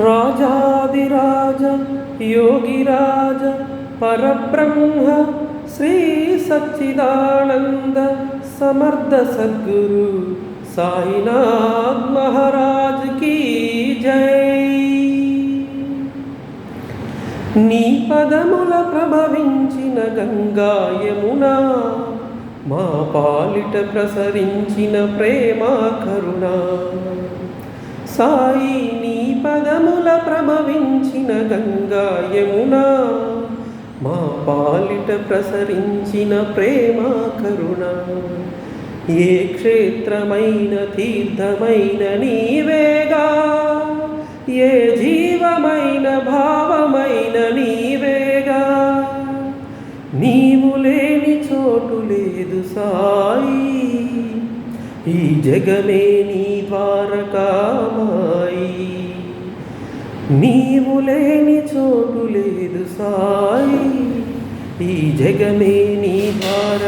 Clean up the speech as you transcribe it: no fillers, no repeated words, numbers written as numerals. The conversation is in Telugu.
రాజాదిరాజ యోగిరాజ పరబ్రహ్మ శ్రీ సచ్చిదానంద సమర్థ సద్గురు సాయినాథ్ మహారాజ్ కీ జై. నీ పదముల ప్రభవించిన గంగా యమునా, మా పాలిట ప్రసరించిన ప్రేమ కరుణ. సాయి నీ పదముల ప్రభవించిన గంగా యమునా, మా పాలిట ప్రసరించిన ప్రేమ కరుణ. ఏ క్షేత్రమైన తీర్థమైన నీవేగా, ఏ జీవమైన భావమైన నీవేగా. నీవు లేని చోటు లేదు సాయి, ఈ జగమే నీ ద్వారకామాయి. నీవు లేని చోటు లేదు సాయి, ఈ జగమే నీ ద్వారకామాయి.